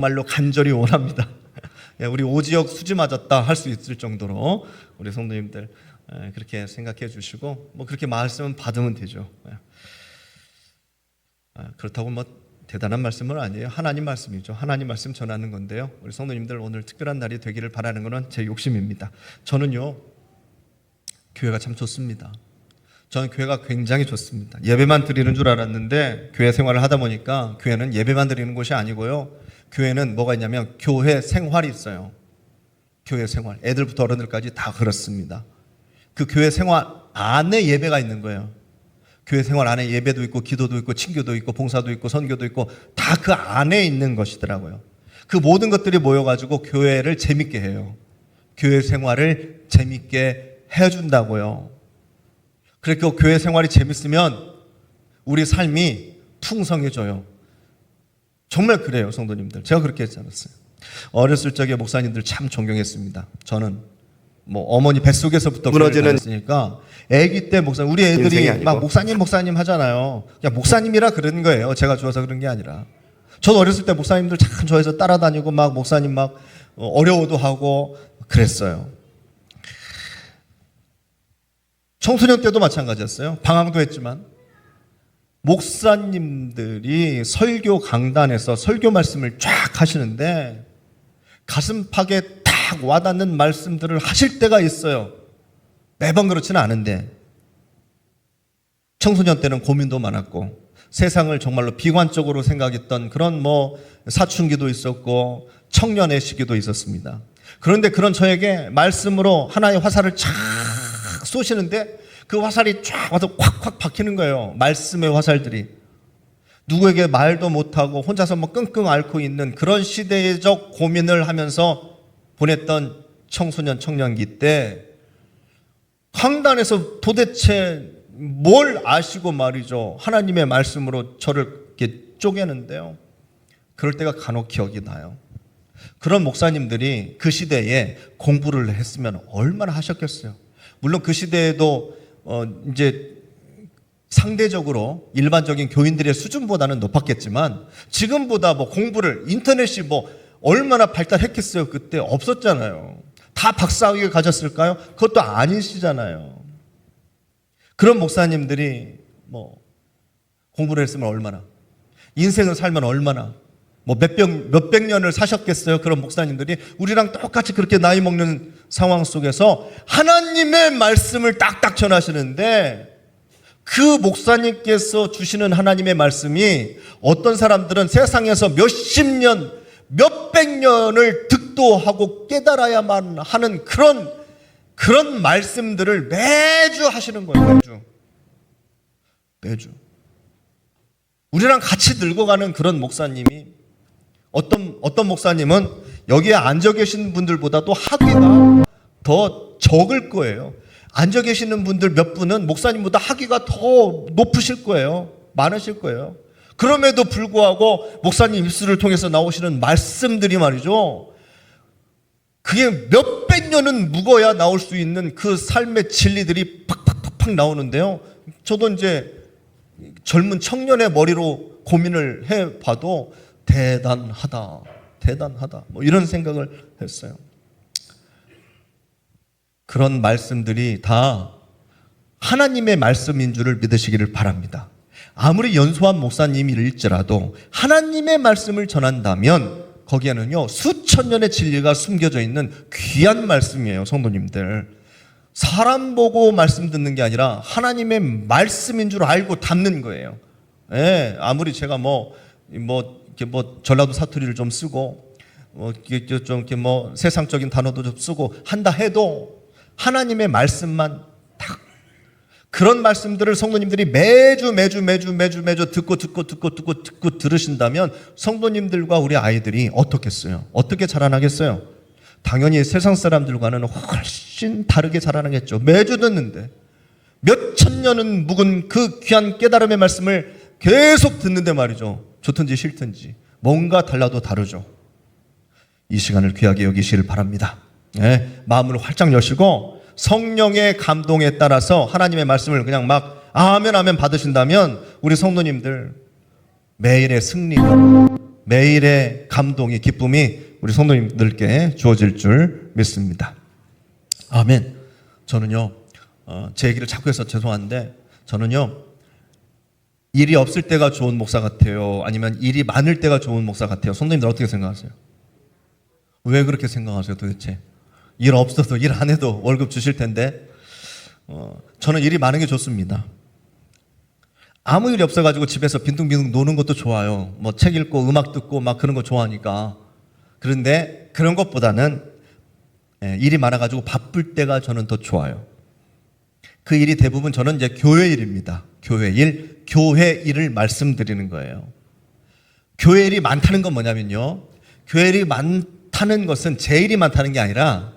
정말로 간절히 원합니다. 우리 오지역 수지 맞았다 할 수 있을 정도로 우리 성도님들 그렇게 생각해 주시고 뭐 그렇게 말씀은 받으면 되죠. 그렇다고 뭐 대단한 말씀은 아니에요. 하나님 말씀이죠. 하나님 말씀 전하는 건데요. 우리 성도님들 오늘 특별한 날이 되기를 바라는 것은 제 욕심입니다. 저는요 교회가 참 좋습니다. 저는 교회가 굉장히 좋습니다. 예배만 드리는 줄 알았는데 교회 생활을 하다 보니까 교회는 예배만 드리는 곳이 아니고요. 교회는 뭐가 있냐면 교회 생활이 있어요. 교회 생활. 애들부터 어른들까지 다 그렇습니다. 그 교회 생활 안에 예배가 있는 거예요. 교회 생활 안에 예배도 있고 기도도 있고 친교도 있고 봉사도 있고 선교도 있고 다 그 안에 있는 것이더라고요. 그 모든 것들이 모여가지고 교회를 재밌게 해요. 교회 생활을 재밌게 해준다고요. 그렇게 교회 생활이 재밌으면 우리 삶이 풍성해져요. 정말 그래요, 성도님들. 제가 그렇게 했지 않았어요. 어렸을 적에 목사님들 참 존경했습니다. 저는 뭐 어머니 뱃속에서부터 무너지는 했으니까 아기 때 목사님, 우리 애들이 막 목사님 하잖아요. 그냥 목사님이라 그런 거예요. 제가 좋아서 그런 게 아니라. 저도 어렸을 때 목사님들 참 좋아해서 따라다니고 막 목사님 막 어려워도 하고 그랬어요. 청소년 때도 마찬가지였어요. 방황도 했지만 목사님들이 설교 강단에서 설교 말씀을 쫙 하시는데 가슴팍에 딱 와닿는 말씀들을 하실 때가 있어요. 매번 그렇지는 않은데 청소년 때는 고민도 많았고 세상을 정말로 비관적으로 생각했던 그런 뭐 사춘기도 있었고 청년의 시기도 있었습니다. 그런데 그런 저에게 말씀으로 하나의 화살을 쫙 쏘시는데 그 화살이 쫙 와서 콱콱 박히는 거예요. 말씀의 화살들이. 누구에게 말도 못하고 혼자서 뭐 끙끙 앓고 있는 그런 시대적 고민을 하면서 보냈던 청소년 청년기 때 강단에서 도대체 뭘 아시고 말이죠. 하나님의 말씀으로 저를 이렇게 쪼개는데요. 그럴 때가 간혹 기억이 나요. 그런 목사님들이 그 시대에 공부를 했으면 얼마나 하셨겠어요. 물론 그 시대에도 이제 상대적으로 일반적인 교인들의 수준보다는 높았겠지만 지금보다 뭐 공부를 인터넷이 뭐 얼마나 발달했겠어요. 그때 없었잖아요. 다 박사학위를 가졌을까요? 그것도 아니시잖아요. 그런 목사님들이 뭐 공부를 했으면 얼마나, 인생을 살면 얼마나, 뭐 몇백 년을 사셨겠어요. 그런 목사님들이 우리랑 똑같이 그렇게 나이 먹는 상황 속에서 하나님의 말씀을 딱딱 전하시는데 그 목사님께서 주시는 하나님의 말씀이 어떤 사람들은 세상에서 몇십 년, 몇백 년을 득도하고 깨달아야만 하는 그런 말씀들을 매주 하시는 거예요. 매주. 우리랑 같이 늙어가는 그런 목사님이 어떤 목사님은 여기에 앉아 계신 분들보다도 학위가 더 적을 거예요. 앉아 계시는 분들 몇 분은 목사님보다 학위가 더 높으실 거예요. 많으실 거예요. 그럼에도 불구하고 목사님 입술을 통해서 나오시는 말씀들이 말이죠. 그게 몇백 년은 묵어야 나올 수 있는 그 삶의 진리들이 팍팍팍팍 나오는데요. 저도 이제 젊은 청년의 머리로 고민을 해봐도 대단하다 뭐 이런 생각을 했어요. 그런 말씀들이 다 하나님의 말씀인 줄을 믿으시기를 바랍니다. 아무리 연소한 목사님일지라도 하나님의 말씀을 전한다면 거기에는요 수천 년의 진리가 숨겨져 있는 귀한 말씀이에요. 성도님들, 사람 보고 말씀 듣는 게 아니라 하나님의 말씀인 줄 알고 담는 거예요. 예, 아무리 제가 전라도 사투리를 좀 쓰고 세상적인 단어도 좀 쓰고 한다 해도 하나님의 말씀만 딱 그런 말씀들을 성도님들이 매주 듣고 들으신다면 성도님들과 우리 아이들이 어떻겠어요? 어떻게 자라나겠어요? 당연히 세상 사람들과는 훨씬 다르게 자라나겠죠. 매주 듣는데 몇천 년은 묵은 그 귀한 깨달음의 말씀을 계속 듣는데 말이죠. 좋든지 싫든지 뭔가 달라도 다르죠. 이 시간을 귀하게 여기시길 바랍니다. 네, 마음을 활짝 여시고 성령의 감동에 따라서 하나님의 말씀을 그냥 막 아멘 받으신다면 우리 성도님들 매일의 승리가 매일의 감동이, 기쁨이 우리 성도님들께 주어질 줄 믿습니다. 아멘. 저는요, 제 얘기를 자꾸 해서 죄송한데, 저는요, 일이 없을 때가 좋은 목사 같아요? 아니면 일이 많을 때가 좋은 목사 같아요? 성도님들 어떻게 생각하세요? 왜 그렇게 생각하세요 도대체? 일 없어도, 일 안 해도 월급 주실 텐데. 저는 일이 많은 게 좋습니다. 아무 일이 없어가지고 집에서 빈둥빈둥 노는 것도 좋아요. 뭐 책 읽고 음악 듣고 막 그런 거 좋아하니까. 그런데 그런 것보다는 일이 많아가지고 바쁠 때가 저는 더 좋아요. 그 일이 대부분 저는 이제 교회 일입니다. 교회 일을 말씀드리는 거예요. 교회 일이 많다는 건 뭐냐면요, 교회 일이 많다는 것은 제 일이 많다는 게 아니라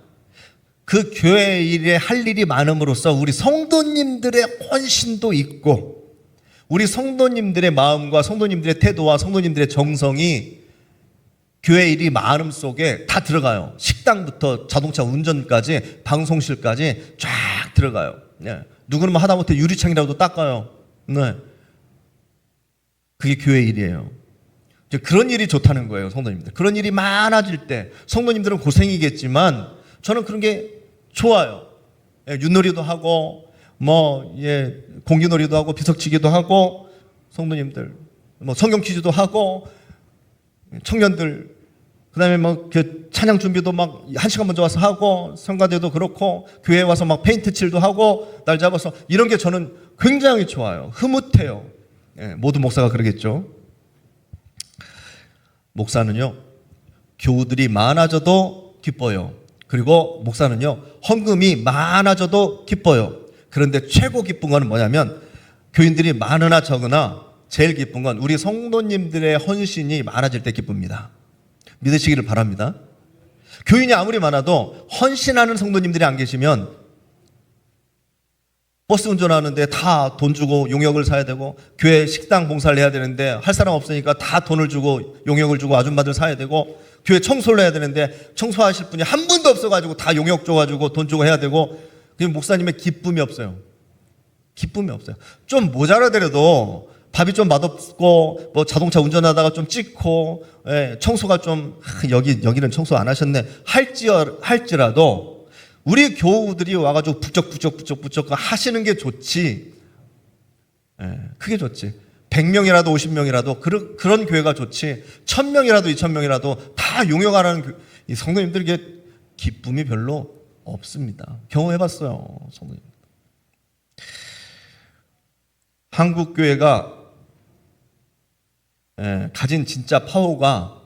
그 교회 일에 할 일이 많음으로써 우리 성도님들의 헌신도 있고, 우리 성도님들의 마음과 성도님들의 태도와 성도님들의 정성이 교회 일이 많음 속에 다 들어가요. 식당부터 자동차 운전까지 방송실까지 쫙 들어가요. 네. 누구는 뭐 하다못해 유리창이라도 닦아요. 네. 그게 교회 일이에요. 그런 일이 좋다는 거예요, 성도님들. 그런 일이 많아질 때 성도님들은 고생이겠지만 저는 그런 게 좋아요. 윷놀이도 하고 공기놀이도 하고 비석치기도 하고, 성도님들 성경 퀴즈도 하고, 청년들 그다음에 그 찬양 준비도 막 1시간 먼저 와서 하고, 성가대도 그렇고 교회에 와서 막 페인트 칠도 하고 날 잡아서, 이런 게 저는 굉장히 좋아요. 흐뭇해요. 모든 목사가 그러겠죠. 목사는요, 교우들이 많아져도 기뻐요. 그리고 목사는요, 헌금이 많아져도 기뻐요. 그런데 최고 기쁜 건 뭐냐면, 교인들이 많으나 적으나 제일 기쁜 건 우리 성도님들의 헌신이 많아질 때 기쁩니다. 믿으시기를 바랍니다. 교인이 아무리 많아도 헌신하는 성도님들이 안 계시면, 버스 운전하는데 다 돈 주고 용역을 사야 되고, 교회 식당 봉사를 해야 되는데 할 사람 없으니까 다 돈을 주고 용역을 주고 아줌마들 사야 되고, 교회 청소를 해야 되는데 청소하실 분이 한 분도 없어가지고 다 용역 줘가지고 돈 주고 해야 되고, 그 목사님의 기쁨이 없어요. 기쁨이 없어요. 좀 모자라더라도 밥이 좀 맛없고 뭐 자동차 운전하다가 좀 찍고, 청소가 좀 여기는 청소 안 하셨네 할지라도 우리 교우들이 와가지고 부쩍부쩍 하시는 게 좋지. 그게 좋지. 100명이라도 50명이라도 그런 교회가 좋지. 1000명이라도 2000명이라도 다 용역하라는 이 성도님들에게 기쁨이 별로 없습니다. 경험해봤어요, 성도님. 한국 교회가 가진 진짜 파워가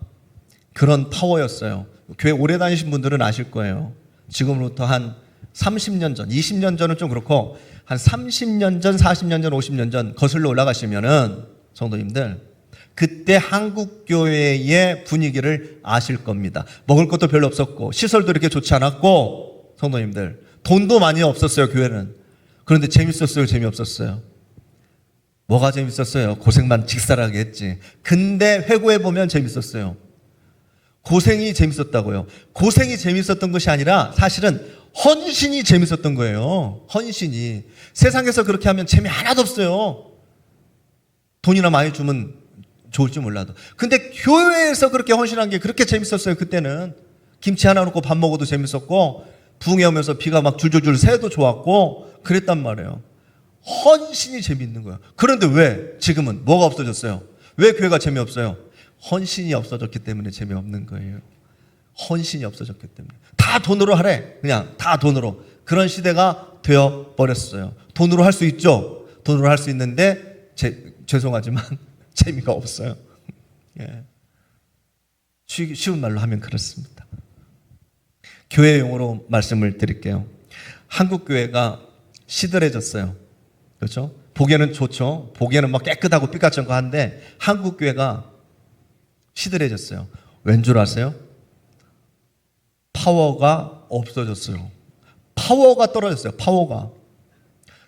그런 파워였어요. 교회 오래 다니신 분들은 아실 거예요. 지금으로부터 한 30년 전, 20년 전은 좀 그렇고 한 30년 전, 40년 전, 50년 전 거슬러 올라가시면은 성도님들, 그때 한국 교회의 분위기를 아실 겁니다. 먹을 것도 별로 없었고 시설도 이렇게 좋지 않았고, 성도님들 돈도 많이 없었어요, 교회는. 그런데 재밌었어요, 재미없었어요? 뭐가 재밌었어요? 고생만 직살하게 했지. 근데 회고해보면 재밌었어요. 고생이 재밌었다고요. 고생이 재밌었던 것이 아니라 사실은 헌신이 재밌었던 거예요. 헌신이. 세상에서 그렇게 하면 재미 하나도 없어요. 돈이나 많이 주면 좋을지 몰라도. 근데 교회에서 그렇게 헌신한 게 그렇게 재밌었어요. 그때는 김치 하나 넣고 밥 먹어도 재밌었고, 부흥회 오면서 비가 막 줄줄줄 새도 좋았고 그랬단 말이에요. 헌신이 재미있는 거예요. 그런데 왜 지금은 뭐가 없어졌어요? 왜 교회가 재미없어요? 헌신이 없어졌기 때문에 재미없는 거예요. 헌신이 없어졌기 때문에. 다 돈으로 하래. 그냥 다 돈으로. 그런 시대가 되어버렸어요. 돈으로 할 수 있죠. 돈으로 할 수 있는데 죄송하지만 재미가 없어요. 쉬운 말로 하면 그렇습니다. 교회 용어로 말씀을 드릴게요. 한국 교회가 시들해졌어요. 그렇죠? 보기에는 좋죠. 보기에는 막 깨끗하고 삐까뻔쩍한데 한국 교회가 시들해졌어요. 왠 줄 아세요? 파워가 없어졌어요. 파워가 떨어졌어요. 파워가.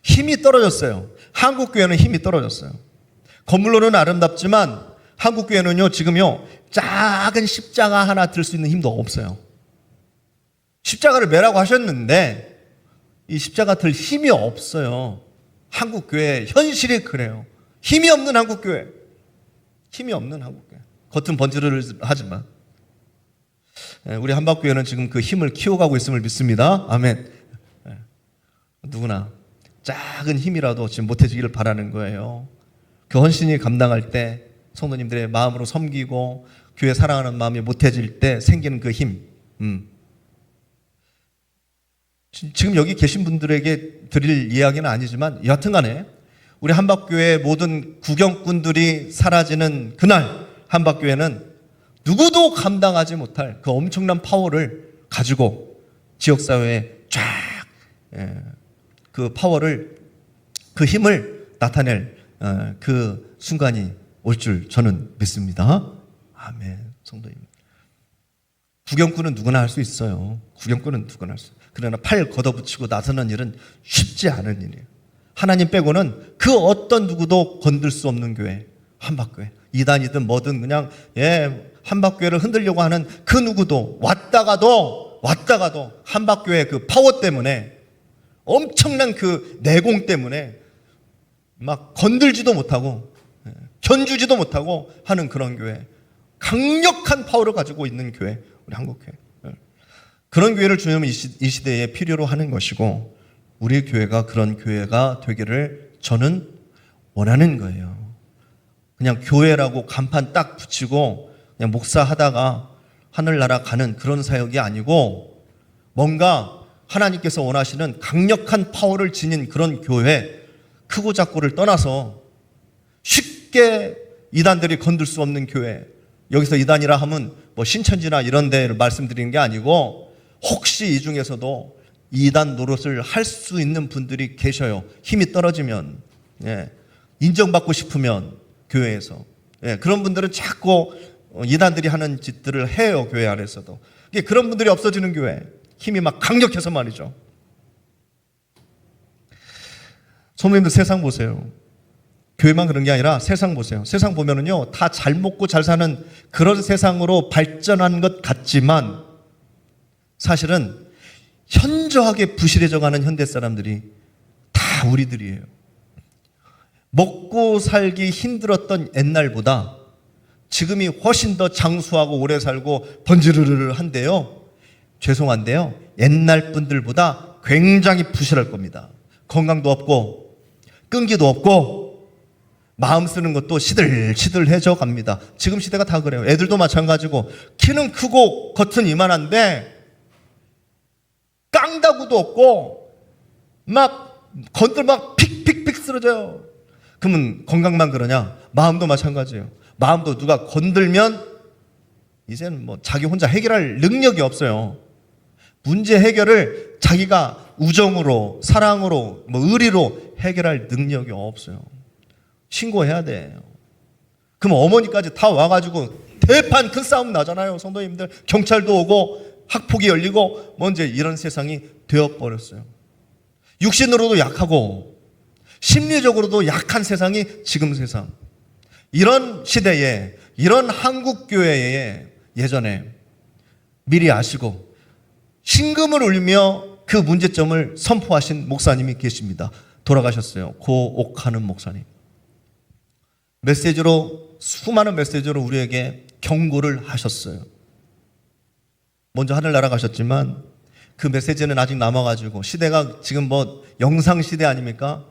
힘이 떨어졌어요. 한국 교회는 힘이 떨어졌어요. 건물로는 아름답지만 한국 교회는요, 지금요, 작은 십자가 하나 들 수 있는 힘도 없어요. 십자가를 매라고 하셨는데 이 십자가 들 힘이 없어요. 한국 교회 현실이 그래요. 힘이 없는 한국 교회. 힘이 없는 한국 교회. 겉은 번지르르하지만 우리 한박교회는 지금 그 힘을 키워가고 있음을 믿습니다. 아멘. 누구나 작은 힘이라도 지금 못해지기를 바라는 거예요. 그 헌신이 감당할 때 성도님들의 마음으로 섬기고 교회 사랑하는 마음이 못해질 때 생기는 그 힘. 지금 여기 계신 분들에게 드릴 이야기는 아니지만 여하튼간에 우리 한박교회의 모든 구경꾼들이 사라지는 그날 한박교회는 누구도 감당하지 못할 그 엄청난 파워를 가지고 지역사회에 쫙 그 파워를, 그 힘을 나타낼 그 순간이 올 줄 저는 믿습니다. 아멘. 성도님, 구경꾼은 누구나 할 수 있어요. 구경꾼은 누구나 할 수 있어요. 그러나 팔 걷어붙이고 나서는 일은 쉽지 않은 일이에요. 하나님 빼고는 그 어떤 누구도 건들 수 없는 교회, 한박교회. 이단이든 뭐든 그냥 한박교회를 흔들려고 하는 그 누구도 왔다가도 한박교회 그 파워 때문에, 엄청난 그 내공 때문에 막 건들지도 못하고 견주지도 못하고 하는 그런 교회, 강력한 파워를 가지고 있는 교회, 우리 한국교회. 그런 교회를 주님은 이 시대에 필요로 하는 것이고, 우리 교회가 그런 교회가 되기를 저는 원하는 거예요. 그냥 교회라고 간판 딱 붙이고 그냥 목사하다가 하늘나라 가는 그런 사역이 아니고, 뭔가 하나님께서 원하시는 강력한 파워를 지닌 그런 교회, 크고 작고를 떠나서 쉽게 이단들이 건들 수 없는 교회. 여기서 이단이라 하면 뭐 신천지나 이런 데를 말씀드리는 게 아니고, 혹시 이 중에서도 이단 노릇을 할 수 있는 분들이 계셔요. 힘이 떨어지면, 인정받고 싶으면 교회에서, 그런 분들은 자꾸 이단들이 하는 짓들을 해요. 교회 안에서도. 그런 분들이 없어지는 교회, 힘이 막 강력해서 말이죠. 성도님들, 세상 보세요. 교회만 그런 게 아니라 세상 보세요. 세상 보면은요, 다 잘 먹고 잘 사는 그런 세상으로 발전한 것 같지만, 사실은 현저하게 부실해져가는 현대 사람들이 다 우리들이에요. 먹고 살기 힘들었던 옛날보다 지금이 훨씬 더 장수하고 오래 살고 번지르르한데요, 죄송한데요, 옛날 분들보다 굉장히 부실할 겁니다. 건강도 없고 끈기도 없고 마음 쓰는 것도 시들시들해져 갑니다. 지금 시대가 다 그래요. 애들도 마찬가지고, 키는 크고 겉은 이만한데 깡다구도 없고 막 건들 막 픽픽픽 쓰러져요. 그러면 건강만 그러냐? 마음도 마찬가지예요. 마음도 누가 건들면 이제는 뭐 자기 혼자 해결할 능력이 없어요. 문제 해결을 자기가 우정으로, 사랑으로, 뭐 의리로 해결할 능력이 없어요. 신고해야 돼요. 그럼 어머니까지 다 와가지고 대판 큰 싸움 나잖아요. 성도님들, 경찰도 오고 학폭이 열리고 먼저 이런 세상이 되어버렸어요. 육신으로도 약하고 심리적으로도 약한 세상이 지금 세상. 이런 시대에, 이런 한국교회에 예전에 미리 아시고 신금을 울리며 그 문제점을 선포하신 목사님이 계십니다. 돌아가셨어요. 고옥하는 목사님. 메시지로, 수많은 메시지로 우리에게 경고를 하셨어요. 먼저 하늘나라 가셨지만 그 메시지는 아직 남아가지고, 시대가 지금 뭐 영상 시대 아닙니까?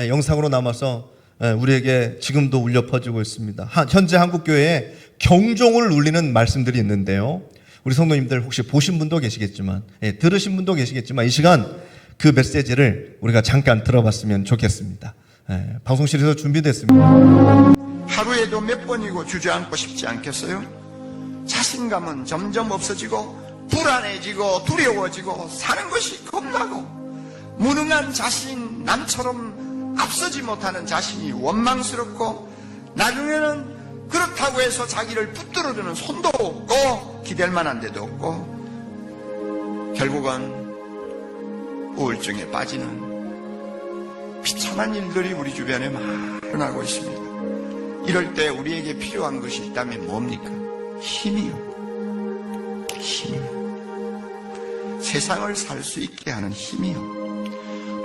영상으로 남아서 우리에게 지금도 울려 퍼지고 있습니다. 현재 한국교회에 경종을 울리는 말씀들이 있는데요, 우리 성도님들 혹시 보신 분도 계시겠지만, 들으신 분도 계시겠지만, 이 시간 그 메시지를 우리가 잠깐 들어봤으면 좋겠습니다. 방송실에서 준비됐습니다. 하루에도 몇 번이고 주저앉고 싶지 않겠어요? 자신감은 점점 없어지고 불안해지고 두려워지고 사는 것이 겁나고, 무능한 자신, 남처럼 앞서지 못하는 자신이 원망스럽고, 나중에는 그렇다고 해서 자기를 붙들어주는 손도 없고 기댈 만한 데도 없고, 결국은 우울증에 빠지는 비참한 일들이 우리 주변에 많이 일어나고 있습니다. 이럴 때 우리에게 필요한 것이 있다면 뭡니까? 힘이요. 힘이요. 세상을 살 수 있게 하는 힘이요.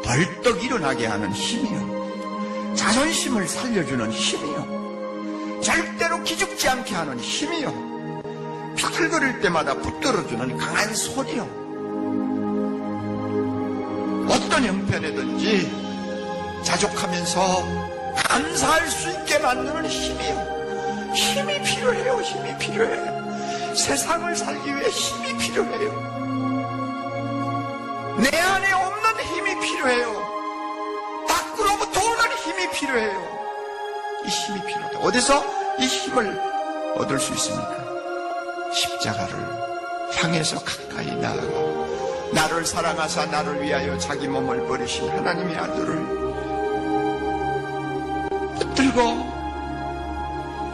벌떡 일어나게 하는 힘이요. 자존심을 살려주는 힘이요. 절대로 기죽지 않게 하는 힘이요, 비틀거릴 때마다 붙들어주는 강한 손이요, 어떤 형편에든지 자족하면서 감사할 수 있게 만드는 힘이요. 힘이 필요해요. 힘이 필요해. 세상을 살기 위해 힘이 필요해요. 내 안에 없는 힘이 필요해요. 밖으로부터 오는 힘이 필요해요. 이 힘이 필요하다. 어디서 이 힘을 얻을 수 있습니까? 십자가를 향해서 가까이 나아가 나를 사랑하사 나를 위하여 자기 몸을 버리신 하나님의 아들을 붙들고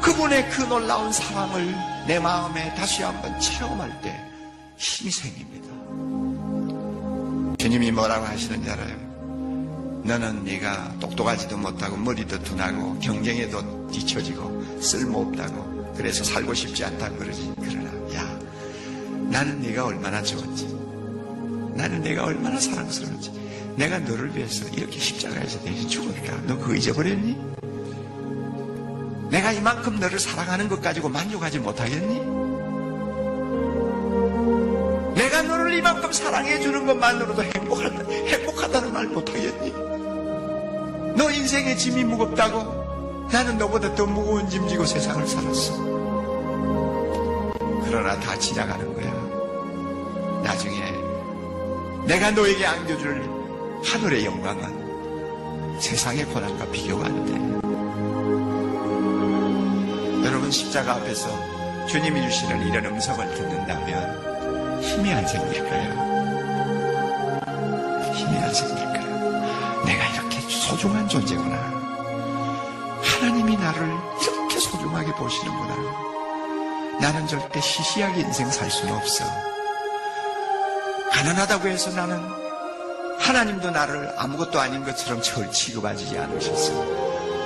그분의 그 놀라운 사랑을 내 마음에 다시 한번 체험할 때 힘이 생깁니다. 주님이 뭐라고 하시는지 알아요? 너는 네가 똑똑하지도 못하고 머리도 둔하고 경쟁에도 뒤처지고 쓸모없다고 그래서 살고 싶지 않다고 그러지. 그러나 야, 나는 네가 얼마나 좋은지, 나는 내가 얼마나 사랑스러운지, 내가 너를 위해서 이렇게 십자가에서 대신 죽었다. 너 그거 잊어버렸니? 내가 이만큼 너를 사랑하는 것 가지고 만족하지 못하겠니? 내가 너를 이만큼 사랑해 주는 것만으로도 행복하다는 말 못하겠니? 너 인생의 짐이 무겁다고? 나는 너보다 더 무거운 짐 지고 세상을 살았어. 그러나 다 지나가는 거야. 나중에 내가 너에게 안겨줄 하늘의 영광은 세상의 고난과 비교가 안 돼. 여러분, 십자가 앞에서 주님이 주시는 이런 음성을 듣는다면 힘이 안 생길까요? 힘이 안 생길까요? 내가 이렇게 소중한 존재구나. 하나님이 나를 이렇게 소중하게 보시는구나. 나는 절대 시시하게 인생 살 수는 없어. 가난하다고 해서 나는 하나님도 나를 아무것도 아닌 것처럼 절 취급하지 않으셨어.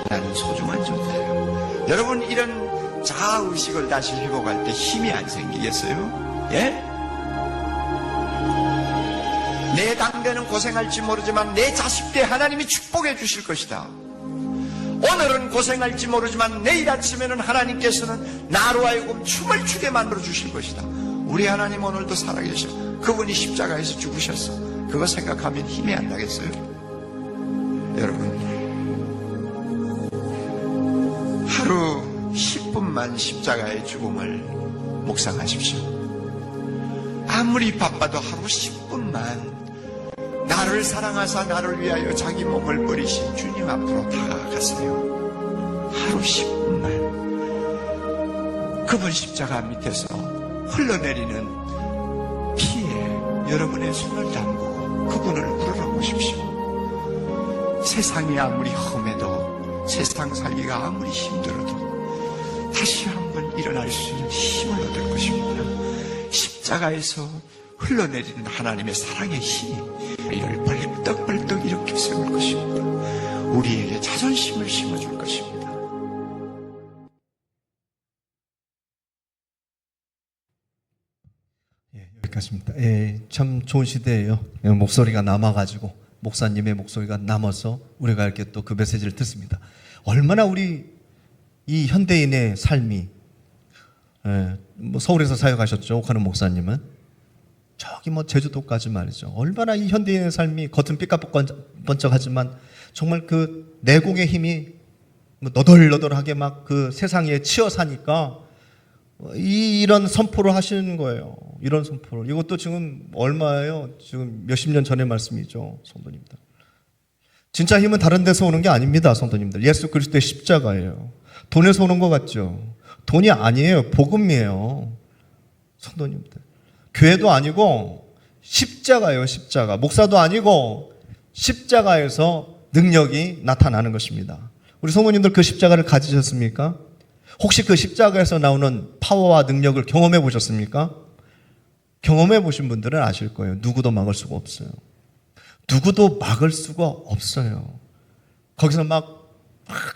나는 소중한 존재예요. 여러분, 이런 자아의식을 다시 회복할 때 힘이 안 생기겠어요? 예? 내 당대는 고생할지 모르지만 내 자식 때 하나님이 축복해 주실 것이다. 오늘은 고생할지 모르지만 내일 아침에는 하나님께서는 나로 하여금 춤을 추게 만들어 주실 것이다. 우리 하나님 오늘도 살아계셔. 그분이 십자가에서 죽으셨어. 그거 생각하면 힘이 안 나겠어요? 여러분, 하루 10분만 십자가의 죽음을 묵상하십시오. 아무리 바빠도 하루 10분만 나를 사랑하사 나를 위하여 자기 몸을 버리신 주님 앞으로 다가가세요. 하루 10분만 그분 십자가 밑에서 흘러내리는 피에 여러분의 손을 담고 그분을 우러러보십시오. 세상이 아무리 험해도, 세상 살기가 아무리 힘들어도 다시 한번 일어날 수 있는 힘을 얻을 것입니다. 십자가에서 흘러내리는 하나님의 사랑의 힘이 우리를 벌떡벌떡 일으켜 세울 것입니다. 우리에게 자존심을 심어줄 것입니다. 여기까지입니다. 참 좋은 시대예요. 목소리가 남아가지고, 목사님의 목소리가 남아서 우리가 이렇게 또 그 메시지를 듣습니다. 얼마나 우리 이 현대인의 삶이, 뭐 서울에서 사역하셨죠, 옥하는 목사님은. 저기 뭐 제주도까지 말이죠. 얼마나 이 현대인의 삶이 겉은 삐까번쩍하지만 정말 그 내공의 힘이 뭐 너덜너덜하게 막 그 세상에 치여 사니까 이런 선포를 하시는 거예요. 이런 선포를. 이것도 지금 얼마예요? 지금 몇십 년 전의 말씀이죠, 성도님들. 진짜 힘은 다른 데서 오는 게 아닙니다, 성도님들. 예수 그리스도의 십자가예요. 돈에서 오는 것 같죠? 돈이 아니에요. 복음이에요, 성도님들. 교회도 아니고 십자가예요, 십자가. 목사도 아니고 십자가에서 능력이 나타나는 것입니다. 우리 성도님들 그 십자가를 가지셨습니까? 혹시 그 십자가에서 나오는 파워와 능력을 경험해 보셨습니까? 경험해 보신 분들은 아실 거예요. 누구도 막을 수가 없어요. 누구도 막을 수가 없어요. 거기서 막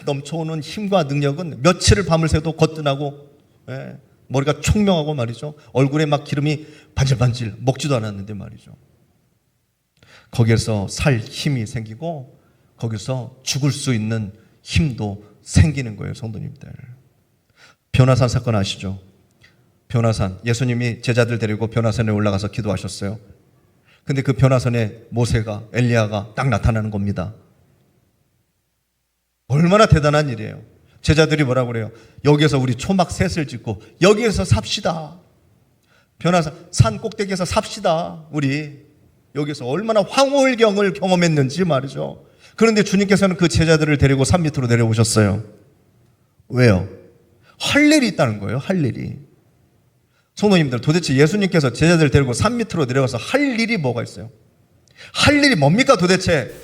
넘쳐오는 힘과 능력은 며칠을 밤을 새도 거뜬하고, 머리가 총명하고 말이죠. 얼굴에 막 기름이 반질반질 먹지도 않았는데 말이죠. 거기에서 살 힘이 생기고 거기서 죽을 수 있는 힘도 생기는 거예요, 성도님들. 변화산 사건 아시죠? 변화산, 예수님이 제자들 데리고 변화산에 올라가서 기도하셨어요. 근데 그 변화산에 모세가, 엘리야가 딱 나타나는 겁니다. 얼마나 대단한 일이에요. 제자들이 뭐라고 그래요? 여기에서 우리 초막 셋을 짓고 여기에서 삽시다. 변화산 산 꼭대기에서 삽시다. 우리 여기서 얼마나 황홀경을 경험했는지 말이죠. 그런데 주님께서는 그 제자들을 데리고 산 밑으로 내려오셨어요. 왜요? 할 일이 있다는 거예요. 할 일이. 성도님들, 도대체 예수님께서 제자들을 데리고 산 밑으로 내려가서 할 일이 뭐가 있어요? 할 일이 뭡니까 도대체?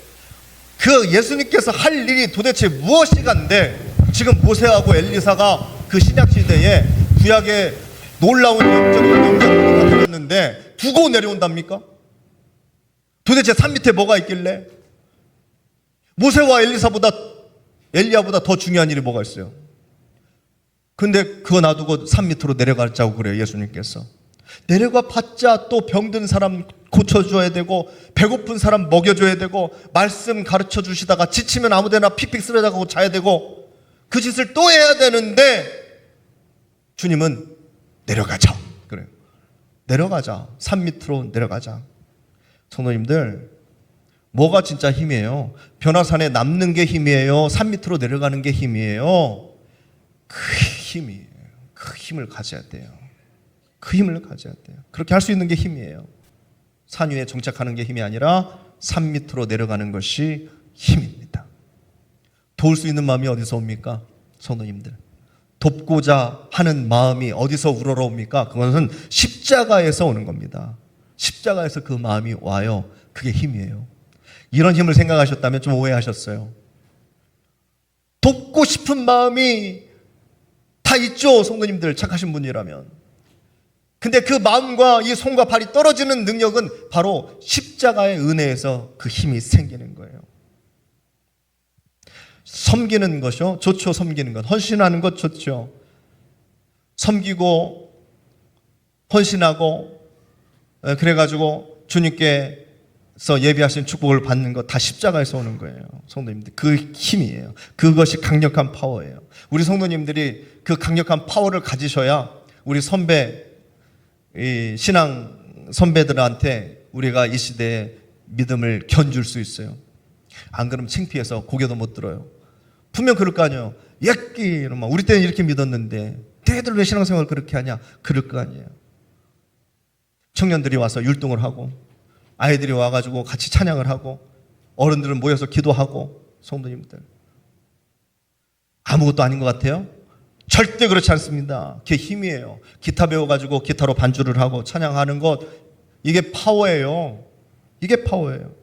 그 예수님께서 할 일이 도대체 무엇이간데 지금 모세하고 엘리사가 그 신약시대에 구약의 놀라운 영적인 영적으로 나타났는데 두고 내려온답니까? 도대체 산 밑에 뭐가 있길래? 모세와 엘리야보다 더 중요한 일이 뭐가 있어요? 근데 그거 놔두고 산 밑으로 내려가자고 그래요. 예수님께서 내려가 봤자 또 병든 사람 고쳐줘야 되고 배고픈 사람 먹여줘야 되고 말씀 가르쳐 주시다가 지치면 아무데나 픽픽 쓰러져가고 자야 되고 그 짓을 또 해야 되는데 주님은 내려가자 그래요. 내려가자. 산 밑으로 내려가자. 성도님들, 뭐가 진짜 힘이에요? 변화산에 남는 게 힘이에요? 산 밑으로 내려가는 게 힘이에요? 그 힘이에요. 그 힘을 가져야 돼요. 그 힘을 가져야 돼요. 그렇게 할 수 있는 게 힘이에요. 산 위에 정착하는 게 힘이 아니라 산 밑으로 내려가는 것이 힘입니다. 도울 수 있는 마음이 어디서 옵니까? 성도님들, 돕고자 하는 마음이 어디서 우러러옵니까? 그것은 십자가에서 오는 겁니다. 십자가에서 그 마음이 와요. 그게 힘이에요. 이런 힘을 생각하셨다면 좀 오해하셨어요. 돕고 싶은 마음이 다 있죠, 성도님들, 착하신 분이라면. 근데 그 마음과 이 손과 발이 떨어지는 능력은 바로 십자가의 은혜에서 그 힘이 생기는 거예요. 섬기는 것이요, 좋죠. 섬기는 것, 헌신하는 것 좋죠. 섬기고 헌신하고 그래가지고 주님께서 예비하신 축복을 받는 것 다 십자가에서 오는 거예요. 성도님들, 그 힘이에요. 그것이 강력한 파워예요. 우리 성도님들이 그 강력한 파워를 가지셔야 우리 선배, 이 신앙 선배들한테 우리가 이 시대에 믿음을 견줄 수 있어요. 안 그러면 창피해서 고개도 못 들어요. 분명 그럴 거 아니에요. 예끼 우리 때는 이렇게 믿었는데 너희들 왜 신앙생활을 그렇게 하냐? 그럴 거 아니에요. 청년들이 와서 율동을 하고 아이들이 와가지고 같이 찬양을 하고 어른들은 모여서 기도하고, 성도님들 아무것도 아닌 것 같아요? 절대 그렇지 않습니다. 그게 힘이에요. 기타 배워가지고 기타로 반주를 하고 찬양하는 것, 이게 파워예요. 이게 파워예요.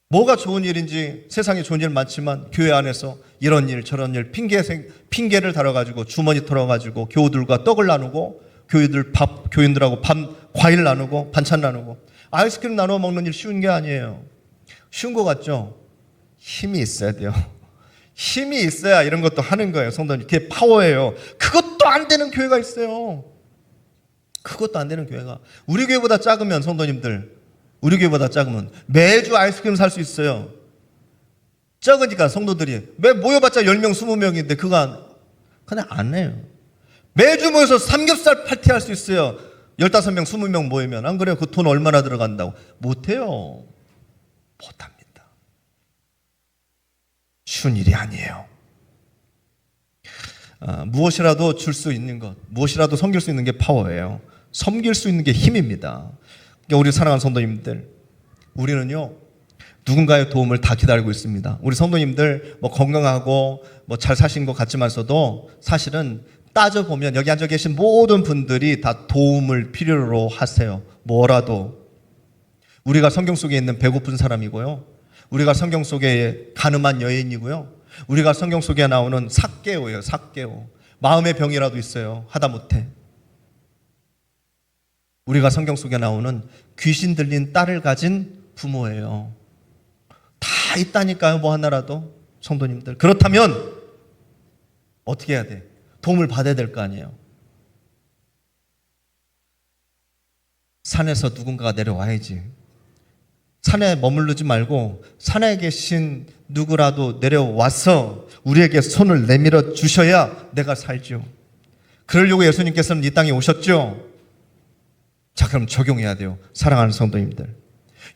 뭐가 좋은 일인지, 세상에 좋은 일 많지만 교회 안에서 이런 일 저런 일 핑계를 달아가지고 주머니 털어가지고 교우들과 떡을 나누고 교인들하고 과일 나누고 반찬 나누고 아이스크림 나누어 먹는 일 쉬운 게 아니에요. 쉬운 것 같죠? 힘이 있어야 돼요. 힘이 있어야 이런 것도 하는 거예요. 성도님, 그게 파워예요. 그것도 안 되는 교회가 있어요. 그것도 안 되는 교회가. 우리 교회보다 작으면, 성도님들, 우리 교회보다 작으면 매주 아이스크림 살 수 있어요. 적으니까 성도들이 매 모여봤자 10명 20명인데 그거 그냥 안 해요. 매주 모여서 삼겹살 파티 할 수 있어요. 15명 20명 모이면. 안 그래요? 그 돈 얼마나 들어간다고. 못해요. 못합니다. 쉬운 일이 아니에요. 무엇이라도 줄 수 있는 것, 무엇이라도 섬길 수 있는 게 파워예요. 섬길 수 있는 게 힘입니다. 그러니까 우리 사랑하는 성도님들, 우리는요 누군가의 도움을 다 기다리고 있습니다. 우리 성도님들 건강하고 잘 사신 것 같지만서도 사실은 따져보면 여기 앉아 계신 모든 분들이 다 도움을 필요로 하세요. 뭐라도. 우리가 성경 속에 있는 배고픈 사람이고요, 우리가 성경 속에 가늠한 여인이고요, 우리가 성경 속에 나오는 삭개오예요. 삭개오. 마음의 병이라도 있어요. 하다못해. 우리가 성경 속에 나오는 귀신 들린 딸을 가진 부모예요. 다 있다니까요. 뭐 하나라도. 성도님들, 그렇다면 어떻게 해야 돼? 도움을 받아야 될 거 아니에요. 산에서 누군가가 내려와야지. 산에 머무르지 말고 산에 계신 누구라도 내려와서 우리에게 손을 내밀어 주셔야 내가 살죠. 그러려고 예수님께서는 이 땅에 오셨죠. 자, 그럼 적용해야 돼요. 사랑하는 성도님들.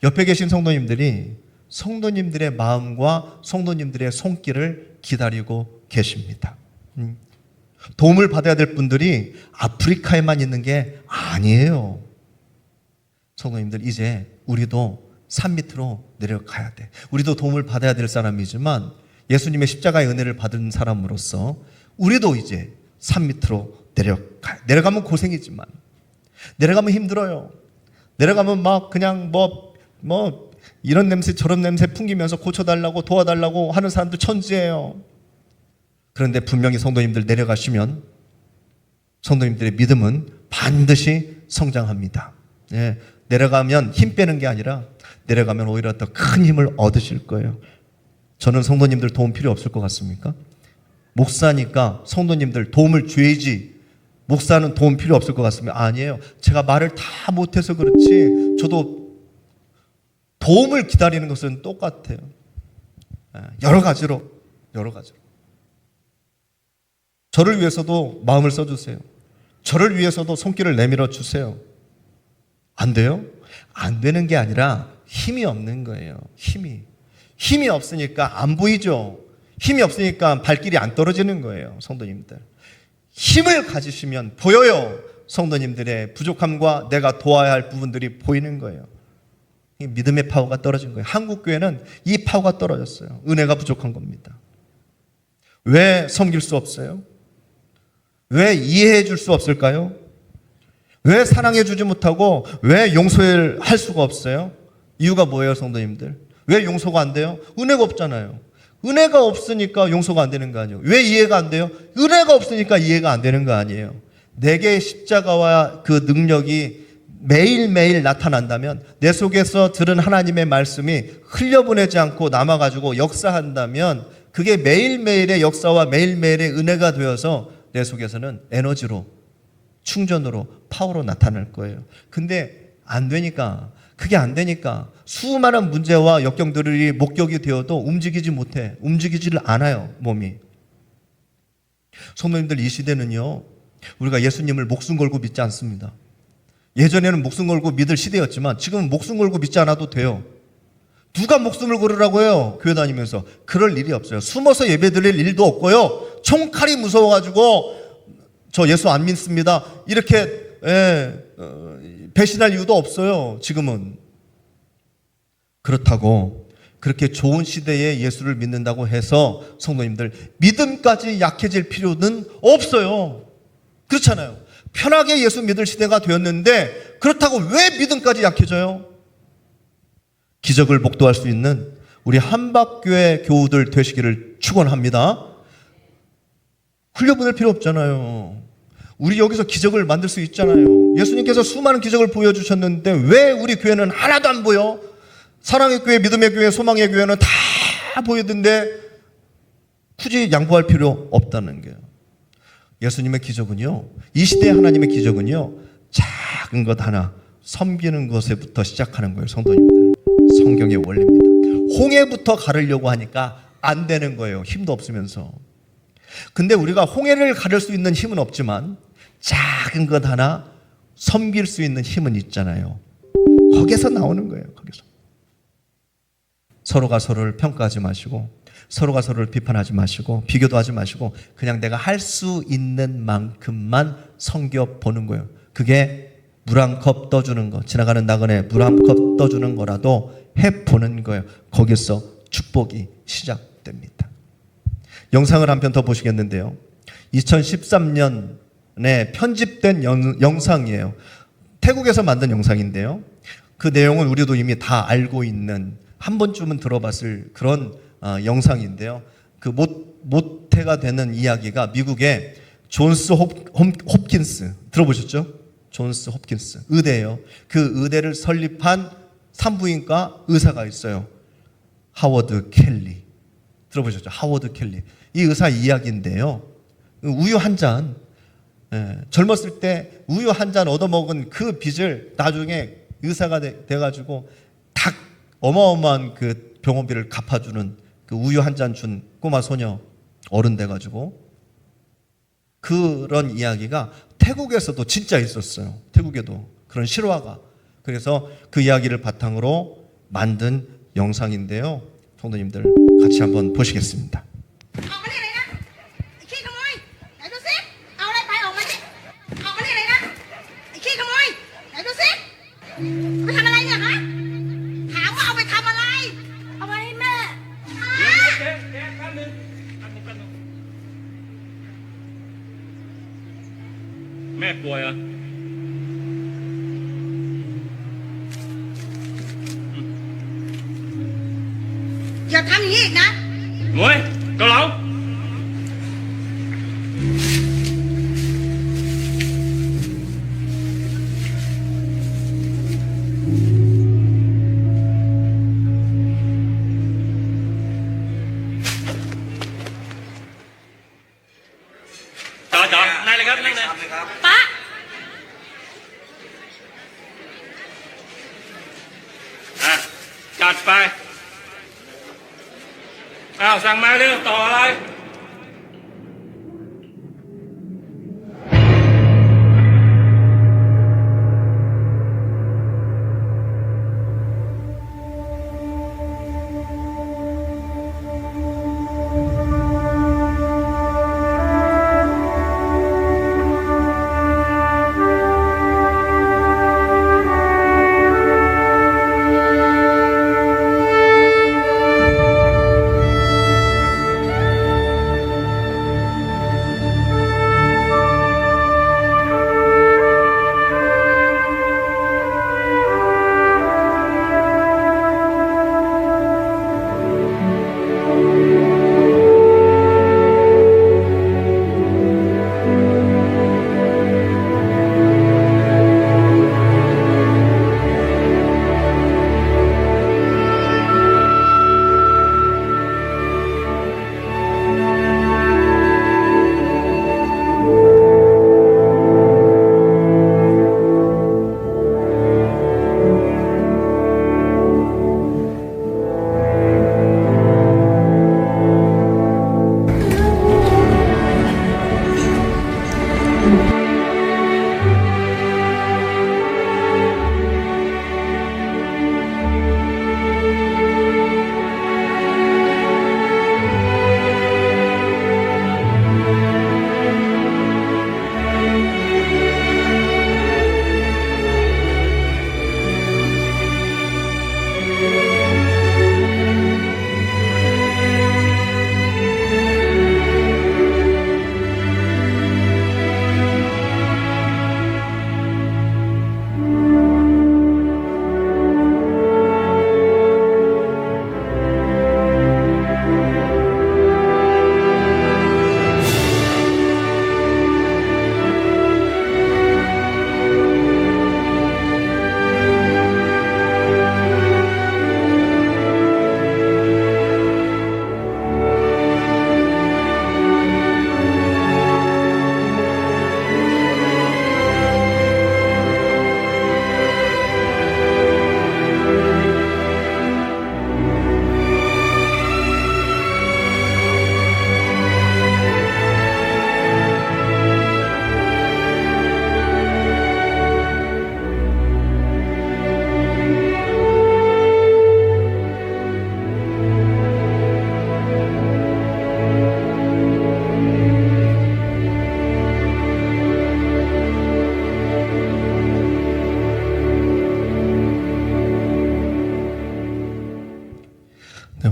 옆에 계신 성도님들이 성도님들의 마음과 성도님들의 손길을 기다리고 계십니다. 도움을 받아야 될 분들이 아프리카에만 있는 게 아니에요. 성도님들, 이제 우리도 산 밑으로 내려가야 돼. 우리도 도움을 받아야 될 사람이지만 예수님의 십자가의 은혜를 받은 사람으로서 우리도 이제 산 밑으로 내려가요. 내려가면 고생이지만, 내려가면 힘들어요. 내려가면 막 그냥 뭐 이런 냄새 저런 냄새 풍기면서 고쳐달라고 도와달라고 하는 사람들 천지예요. 그런데 분명히 성도님들 내려가시면 성도님들의 믿음은 반드시 성장합니다. 예, 내려가면 힘 빼는 게 아니라 내려가면 오히려 더 큰 힘을 얻으실 거예요. 저는 성도님들 도움 필요 없을 것 같습니까? 목사니까 성도님들 도움을 줘야지, 목사는 도움 필요 없을 것 같습니다. 아니에요. 제가 말을 다 못해서 그렇지 저도 도움을 기다리는 것은 똑같아요. 여러 가지로. 저를 위해서도 마음을 써주세요. 저를 위해서도 손길을 내밀어 주세요. 안 돼요? 안 되는 게 아니라 힘이 없는 거예요. 힘이 없으니까 안 보이죠. 힘이 없으니까 발길이 안 떨어지는 거예요. 성도님들, 힘을 가지시면 보여요. 성도님들의 부족함과 내가 도와야 할 부분들이 보이는 거예요. 믿음의 파워가 떨어진 거예요. 한국교회는 이 파워가 떨어졌어요. 은혜가 부족한 겁니다. 왜 섬길 수 없어요? 왜 이해해 줄 수 없을까요? 왜 사랑해 주지 못하고 왜 용서를 할 수가 없어요? 이유가 뭐예요, 성도님들? 왜 용서가 안 돼요? 은혜가 없잖아요. 은혜가 없으니까 용서가 안 되는 거 아니에요? 왜 이해가 안 돼요? 은혜가 없으니까 이해가 안 되는 거 아니에요? 내게 십자가와 그 능력이 매일매일 나타난다면, 내 속에서 들은 하나님의 말씀이 흘려보내지 않고 남아가지고 역사한다면, 그게 매일매일의 역사와 매일매일의 은혜가 되어서 내 속에서는 에너지로, 충전으로, 파워로 나타날 거예요. 근데 안 되니까, 그게 안 되니까 수많은 문제와 역경들이 목격이 되어도 움직이지를 않아요, 몸이. 성도님들, 이 시대는요, 우리가 예수님을 목숨 걸고 믿지 않습니다. 예전에는 목숨 걸고 믿을 시대였지만 지금은 목숨 걸고 믿지 않아도 돼요. 누가 목숨을 걸으라고 해요? 교회 다니면서. 그럴 일이 없어요. 숨어서 예배 드릴 일도 없고요. 총칼이 무서워가지고 저 예수 안 믿습니다, 이렇게 배신할 이유도 없어요. 지금은. 그렇다고 그렇게 좋은 시대에 예수를 믿는다고 해서 성도님들, 믿음까지 약해질 필요는 없어요. 그렇잖아요. 편하게 예수 믿을 시대가 되었는데 그렇다고 왜 믿음까지 약해져요? 기적을 목도할 수 있는 우리 한박교회 교우들 되시기를 축원합니다. 흘려보낼 필요 없잖아요. 우리 여기서 기적을 만들 수 있잖아요. 예수님께서 수많은 기적을 보여주셨는데 왜 우리 교회는 하나도 안 보여? 사랑의 교회, 믿음의 교회, 소망의 교회는 다 보이던데 굳이 양보할 필요 없다는 거예요. 예수님의 기적은요, 이 시대의 하나님의 기적은요, 작은 것 하나 섬기는 것에부터 시작하는 거예요. 성도님들, 성경의 원리입니다. 홍해부터 가르려고 하니까 안 되는 거예요. 힘도 없으면서. 근데 우리가 홍해를 가를 수 있는 힘은 없지만 작은 것 하나 섬길 수 있는 힘은 있잖아요. 거기서 나오는 거예요. 거기서. 서로가 서로를 평가하지 마시고, 서로가 서로를 비판하지 마시고, 비교도 하지 마시고, 그냥 내가 할 수 있는 만큼만 섬겨보는 거예요. 그게 물 한 컵 떠주는 거, 지나가는 나그네 물 한 컵 떠주는 거라도 해보는 거예요. 거기서 축복이 시작됩니다. 영상을 한 편 더 보시겠는데요, 2013년에 편집된 영상이에요. 태국에서 만든 영상인데요, 그 내용은 우리도 이미 다 알고 있는, 한 번쯤은 들어봤을 그런 영상인데요, 그 모태가 되는 이야기가 미국의 존스 홉킨스, 들어보셨죠? 존스 홉킨스 의대예요. 그 의대를 설립한 산부인과 의사가 있어요. 하워드 켈리, 들어보셨죠? 하워드 켈리. 이 의사 이야기인데요, 우유 한 잔, 젊었을 때 우유 한 잔 얻어먹은 그 빚을 나중에 의사가 돼가지고 딱 어마어마한 그 병원비를 갚아주는 그 우유 한 잔 준 꼬마 소녀 어른 돼가지고 그런 이야기가 태국에서도 진짜 있었어요. 태국에도 그런 실화가. 그래서 그 이야기를 바탕으로 만든 영상인데요. 성도님들 같이 한번 보시겠습니다. ออกมานี่เลยนะไอ้ขี้ขโมยไหนดูสิเอาอะไรไปออกมาสิออกมานี่เลยนะไอ้ขี้ขโมยไหนดูสิไปทำอะไรเนี่ยฮะถามว่าเอาไปทำอะไรเอาไปให้แม่ฮะ เจ๊แป๊บนึงแม่ป่วยเหรอ อย่าทำอย่างนี้อีกนะ หมวยเกาเหลาจอนั่งเลยครับนั่งเลย ป๊า อ่ะจัดไปอ้าวสั่งมาเรื่องต่ออะไร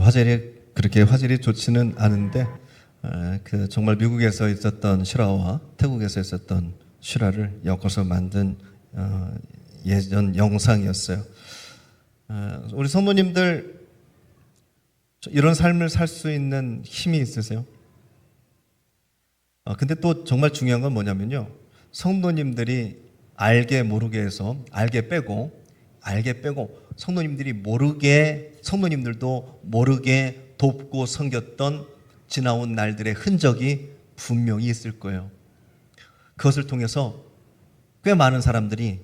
화질이 그렇게 화질이 좋지는 않은데 그 정말 미국에서 있었던 실화와 태국에서 있었던 실화를 엮어서 만든 예전 영상이었어요. 우리 성도님들 이런 삶을 살 수 있는 힘이 있으세요? 근데 또 정말 중요한 건 뭐냐면요. 성도님들이 알게 모르게 해서 알게 빼고 성도님들이 모르게 성도님들도 모르게 돕고 섬겼던 지나온 날들의 흔적이 분명히 있을 거예요. 그것을 통해서 꽤 많은 사람들이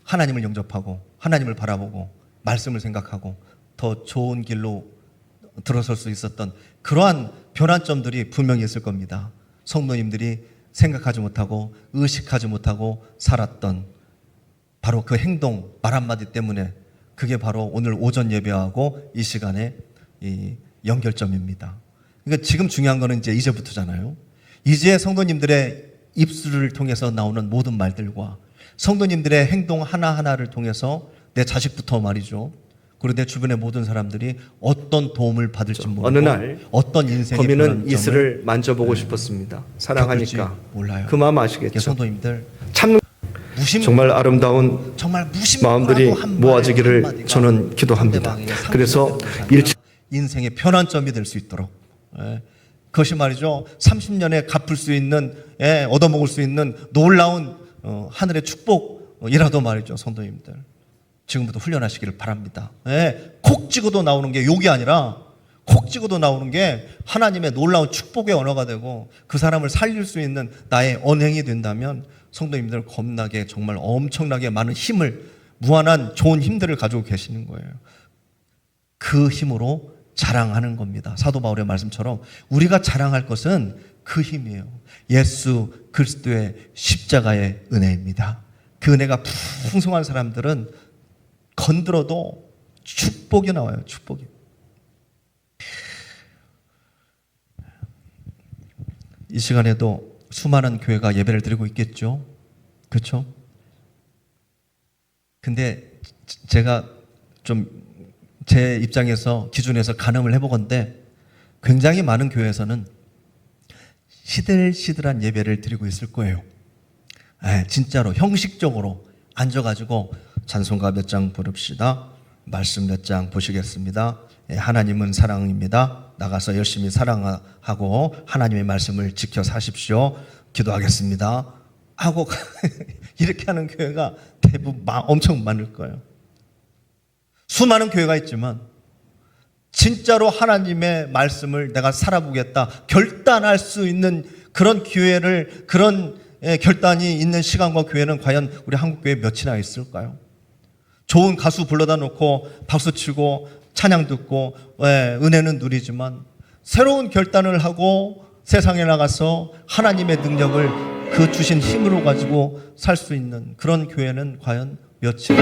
하나님을 영접하고 하나님을 바라보고 말씀을 생각하고 더 좋은 길로 들어설 수 있었던 그러한 변환점들이 분명히 있을 겁니다. 성도님들이 생각하지 못하고 의식하지 못하고 살았던 바로 그 행동, 말 한마디 때문에 그게 바로 오늘 오전 예배하고 이 시간의 이 연결점입니다. 그러니까 지금 중요한 거는 이제부터잖아요. 이제 성도님들의 입술을 통해서 나오는 모든 말들과 성도님들의 행동 하나하나를 통해서 내 자식부터 말이죠. 그리고 내 주변의 모든 사람들이 어떤 도움을 받을지 모르고 어느 날 어떤 인생의 거미는 변환점을 이슬을 만져보고 싶었습니다. 사랑하니까 겪을지 몰라요. 그 마음 아시겠죠? 성도님들 참 무심 정말 아름다운 정말 마음들이 무심하고 한 말, 모아지기를 한마디가 저는 기도합니다. 상대방에게 그래서 상처가 되지 않아 인생의 변환점이 될 수 있도록 그것이 말이죠 30년에 갚을 수 있는 얻어먹을 수 있는 놀라운 하늘의 축복이라도 말이죠. 성도님들 지금부터 훈련하시기를 바랍니다. 콕 찍어도 나오는 게 욕이 아니라 콕 찍어도 나오는 게 하나님의 놀라운 축복의 언어가 되고 그 사람을 살릴 수 있는 나의 언행이 된다면 성도님들 겁나게 정말 엄청나게 많은 힘을 무한한 좋은 힘들을 가지고 계시는 거예요. 그 힘으로 자랑하는 겁니다. 사도 바울의 말씀처럼 우리가 자랑할 것은 그 힘이에요. 예수 그리스도의 십자가의 은혜입니다. 그 은혜가 풍성한 사람들은 건드려도 축복이 나와요. 축복이. 이 시간에도 수많은 교회가 예배를 드리고 있겠죠. 그렇죠? 근데 제가 좀 제 입장에서 기준에서 가늠을 해보건대 굉장히 많은 교회에서는 시들시들한 예배를 드리고 있을 거예요. 진짜로 형식적으로 앉아가지고 찬송가 몇 장 부릅시다. 말씀 몇 장 보시겠습니다. 하나님은 사랑입니다. 나가서 열심히 사랑하고 하나님의 말씀을 지켜 사십시오. 기도하겠습니다. 하고 이렇게 하는 교회가 대부분 엄청 많을 거예요. 수많은 교회가 있지만 진짜로 하나님의 말씀을 내가 살아보겠다 결단할 수 있는 그런 기회를 그런 결단이 있는 시간과 교회는 과연 우리 한국교회에 몇이나 있을까요? 좋은 가수 불러다 놓고 박수치고 찬양 듣고 은혜는 누리지만 새로운 결단을 하고 세상에 나가서 하나님의 능력을 그 주신 힘으로 가지고 살 수 있는 그런 교회는 과연 몇이나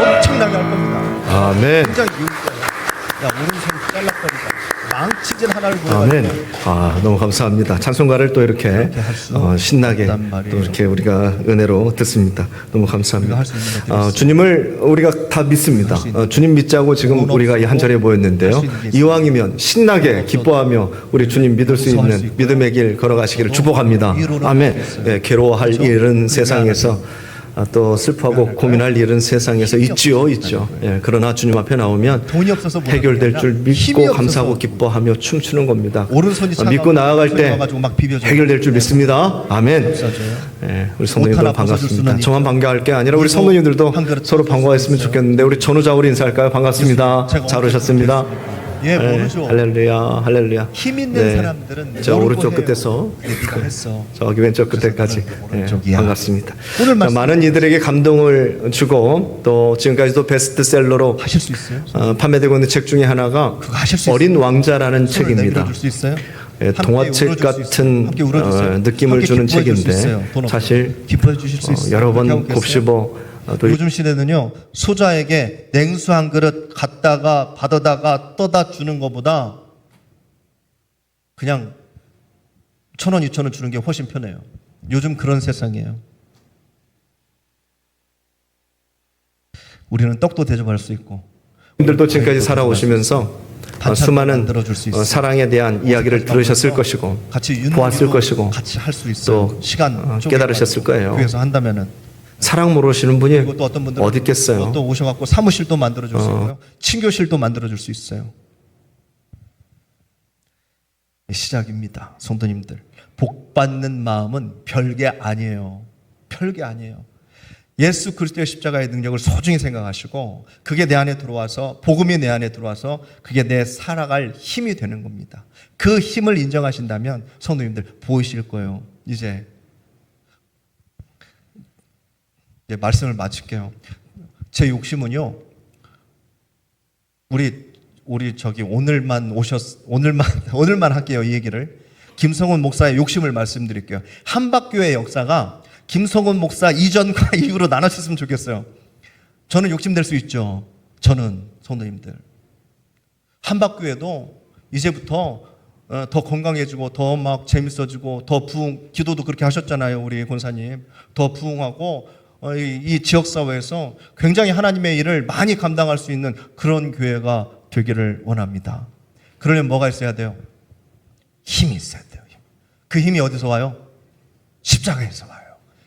엄청나게 할 겁니다. 아멘. 굉장히 유익해요. 야 오른손 잘라버리자. 망치질 하나를 아멘. 보여가지고 너무 감사합니다. 찬송가를 또 이렇게 할수 신나게 있단 말이에요. 또 이렇게 우리가 은혜로 듣습니다. 너무 감사합니다. 우리가 할수 있는 것들이 있어요. 주님을 우리가 다 믿습니다. 할수 있는 주님 믿자고 지금 돈 우리가 이 한 절에 모였는데요. 할수 있는 게 있어요. 이왕이면 신나게 기뻐하며 우리 주님 믿을 수 용서할 수 있는 있고요. 믿음의 길 걸어가시기를 축복합니다. 위로를 아멘. 받겠어요. 괴로워할 그렇죠? 일은 우리가 세상에서 또 슬퍼하고 고민할 일은 세상에서 있지요. 그러나 주님 앞에 나오면 돈이 없어서 모르는 게 해결될 아니라 줄 힘이 믿고 없어서 감사하고 기뻐하며 춤추는 겁니다. 오른손이 믿고 나아갈 때 와가지고 막 비벼줘요. 해결될 줄 믿습니다. 아멘. 없어져요. 우리 성도님들 하나 벗어줄 반갑습니다. 수는 저만 반가울 게 아니라 우리 그리고 성도님들도 한 그릇 서로 반가워했으면 있어요. 좋겠는데 우리 전우자 우리 인사할까요? 반갑습니다. 제가 잘 언제 오셨습니다. 예, 모르죠. 할렐루야, 할렐루야. 힘 있는 사람들은 저 모르고 오른쪽 해요. 끝에서 근데 네가 했어. 저기 왼쪽 끝에까지 오른쪽이야. 반갑습니다. 오늘 자, 말씀 많은 이들에게 감동을 주고 또 지금까지도 베스트셀러로 하실 수 있어요? 판매되고 있는 책 중에 하나가 그거 하실 수 어린 있어요? 왕자라는 손을 책입니다. 내밀어줄 수 있어요? 함께 동화책 울어줄 수 있어요? 같은 함께 울어주세요. 느낌을 함께 주는 기뻐해 줄수 책인데 있어요. 돈 없어요. 사실 기뻐해 주실 수 있어요? 여러 그렇게 하고 번 계세요? 곱씹어 또 요즘 시대는요 소자에게 냉수 한 그릇 갖다가 받아다가 떠다 주는 것보다 그냥 1,000원, 2,000원 주는 게 훨씬 편해요. 요즘 그런 세상이에요. 우리는 떡도 대접할 수 있고 분들도 지금까지 살아오시면서 반찬도 수많은 만들어줄 수 있어요. 사랑에 대한 이야기를 들으셨을 것이고 같이 보았을 것이고 같이 할 수 있어요. 또 시간 깨달으셨을 거예요. 교회에서 한다면은 사랑 모르시는 분이 그리고 또 어떤 분들은 어디 있겠어요? 또 오셔갖고 사무실도 만들어줄 수 있고요, 친교실도 만들어줄 수 있어요. 시작입니다, 성도님들. 복 받는 마음은 별게 아니에요. 별게 아니에요. 예수 그리스도의 십자가의 능력을 소중히 생각하시고 그게 내 안에 들어와서 복음이 내 안에 들어와서 그게 내 살아갈 힘이 되는 겁니다. 그 힘을 인정하신다면 성도님들 보이실 거예요. 이제 말씀을 마칠게요. 제 욕심은요. 우리 저기 오늘만 할게요. 이 얘기를. 김성훈 목사의 욕심을 말씀드릴게요. 한박교회 역사가 김성훈 목사 이전과 이후로 나눠졌으면 좋겠어요. 저는 욕심될 수 있죠. 저는 성도님들. 한박교회도 이제부터 더 건강해지고 더 막 재밌어지고 더 기도도 그렇게 하셨잖아요. 우리 권사님. 더 부흥하고 이 지역사회에서 굉장히 하나님의 일을 많이 감당할 수 있는 그런 교회가 되기를 원합니다. 그러려면 뭐가 있어야 돼요? 힘이 있어야 돼요. 그 힘이 어디서 와요? 십자가에서 와요.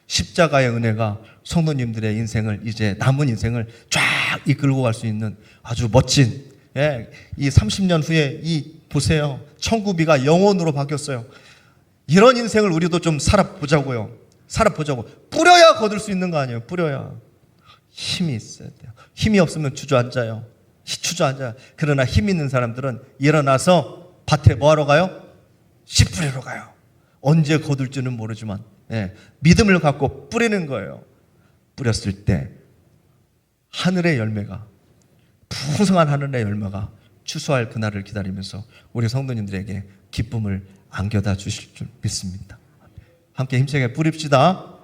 십자가의 은혜가 성도님들의 인생을 이제 남은 인생을 쫙 이끌고 갈 수 있는 아주 멋진 이 30년 후에 보세요. 천국비가 영원으로 바뀌었어요. 이런 인생을 우리도 좀 살아보자고요. 뿌려야 거둘 수 있는 거 아니에요. 뿌려야. 힘이 있어야 돼요. 힘이 없으면 주저앉아요. 그러나 힘 있는 사람들은 일어나서 밭에 뭐하러 가요? 씨 뿌리러 가요. 언제 거둘지는 모르지만 믿음을 갖고 뿌리는 거예요. 뿌렸을 때 하늘의 열매가 풍성한 하늘의 열매가 추수할 그날을 기다리면서 우리 성도님들에게 기쁨을 안겨다 주실 줄 믿습니다. 함께 힘차게 뿌립시다.